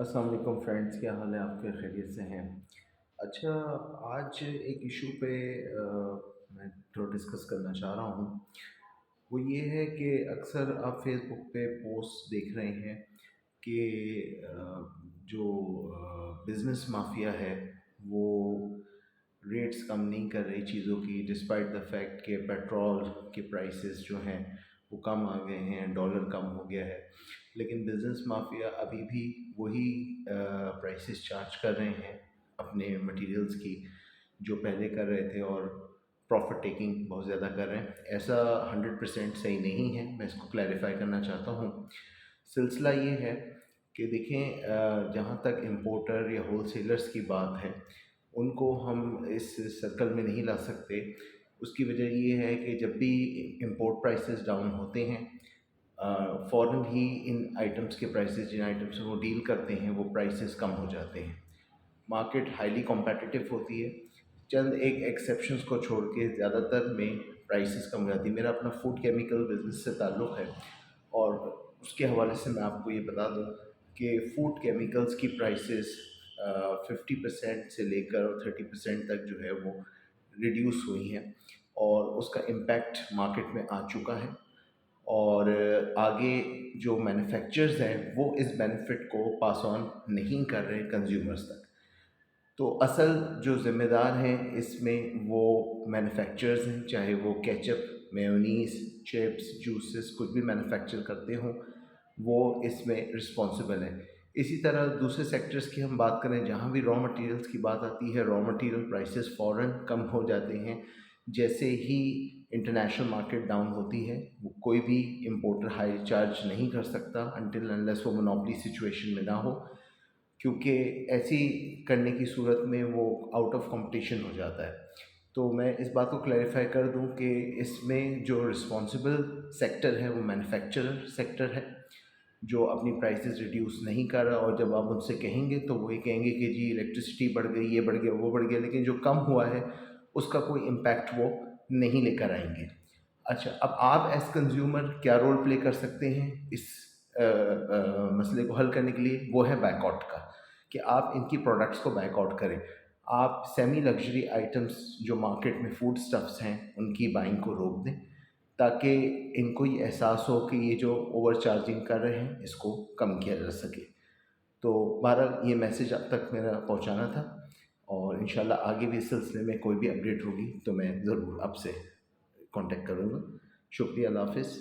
अस्सलाम वालेकुम फ्रेंड्स, क्या हाल है आपके? खैरियत से हैं? अच्छा, आज एक इशू पे मैं थोड़ा डिस्कस करना चाह रहा हूँ। वो ये है कि अक्सर आप फेसबुक पे पोस्ट देख रहे हैं कि जो बिज़नेस माफिया है वो रेट्स कम नहीं कर रही चीज़ों की, डिस्पाइट द फैक्ट कि पेट्रोल के प्राइसेस जो हैं वो कम आ गए हैं, डॉलर कम हो गया है। लेकिन बिज़नेस माफिया अभी भी वही प्राइसेस चार्ज कर रहे हैं अपने मटेरियल्स की जो पहले कर रहे थे, और प्रॉफिट टेकिंग बहुत ज़्यादा कर रहे हैं। ऐसा 100% सही नहीं है, मैं इसको क्लैरिफाई करना चाहता हूँ। सिलसिला ये है कि देखें, जहाँ तक इम्पोर्टर या होलसेलर्स की बात है, उनको हम इस सर्कल में नहीं ला सकते। उसकी वजह ये है कि जब भी इम्पोर्ट प्राइसेस डाउन होते हैं, फ़ौरन ही इन आइटम्स के प्राइसेस, जिन आइटम्स से वो डील करते हैं, वो प्राइसेस कम हो जाते हैं। मार्केट हाईली कॉम्पिटिटिव होती है। चंद एक एक्सेप्शंस को छोड़ के ज़्यादातर में प्राइसेस कम हो जाती है। मेरा अपना फूड केमिकल बिज़नेस से ताल्लुक़ है, और उसके हवाले से मैं आपको ये बता दूँ कि फूड केमिकल्स की प्राइसेस 50% से लेकर 30% तक जो है वो रिड्यूस हुई हैं, और उसका इम्पैक्ट मार्केट में आ चुका है। और आगे जो मैन्युफैक्चरर्स हैं वो इस बेनिफिट को पास ऑन नहीं कर रहे कंज्यूमर्स तक। तो असल जो ज़िम्मेदार हैं इसमें वो मैन्युफैक्चरर्स हैं, चाहे वो केचप, मेयोनीज़, चिप्स, जूसेस कुछ भी मैन्युफैक्चर करते हों, वो इसमें रिस्पॉन्सिबल हैं। इसी तरह दूसरे सेक्टर्स की हम बात करें, जहाँ भी रॉ मटेरियल्स की बात आती है, रॉ मटेरियल प्राइसेस फ़ौरन कम हो जाते हैं जैसे ही इंटरनेशनल मार्केट डाउन होती है। वो कोई भी इम्पोर्टर हाई चार्ज नहीं कर सकता अनटिल अनलेस वो मोनोपोली सिचुएशन में ना हो, क्योंकि ऐसी करने की सूरत में वो आउट ऑफ कंपटीशन हो जाता है। तो मैं इस बात को क्लैरिफाई कर दूं कि इसमें जो रिस्पॉन्सिबल सेक्टर है वो मैन्युफैक्चरर सेक्टर है, जो अपनी प्राइसेस रिड्यूस नहीं कर रहा। और जब आप उनसे कहेंगे तो वो ये कहेंगे कि जी इलेक्ट्रिसिटी बढ़ गई, ये बढ़ गया, वो बढ़ गया, लेकिन जो कम हुआ है उसका कोई इम्पैक्ट वो नहीं लेकर आएंगे। अच्छा, अब आप एज़ कंज़्यूमर क्या रोल प्ले कर सकते हैं इस मसले को हल करने के लिए? वो है बैकआउट का, कि आप इनकी प्रोडक्ट्स को बैकआउट करें। आप सेमी लग्जरी आइटम्स जो मार्केट में फूड स्टफ्स हैं उनकी बाइंग को रोक दें, ताकि इनको ये एहसास हो कि ये जो ओवर चार्जिंग कर रहे हैं इसको कम किया जा सके। तो बहरहाल ये मैसेज अब तक मेरा पहुंचाना था, और इंशाल्लाह आगे भी इस सिलसिले में कोई भी अपडेट होगी तो मैं ज़रूर आपसे कांटेक्ट करूँगा। शुक्रिया, अल्लाह हाफ़िज़।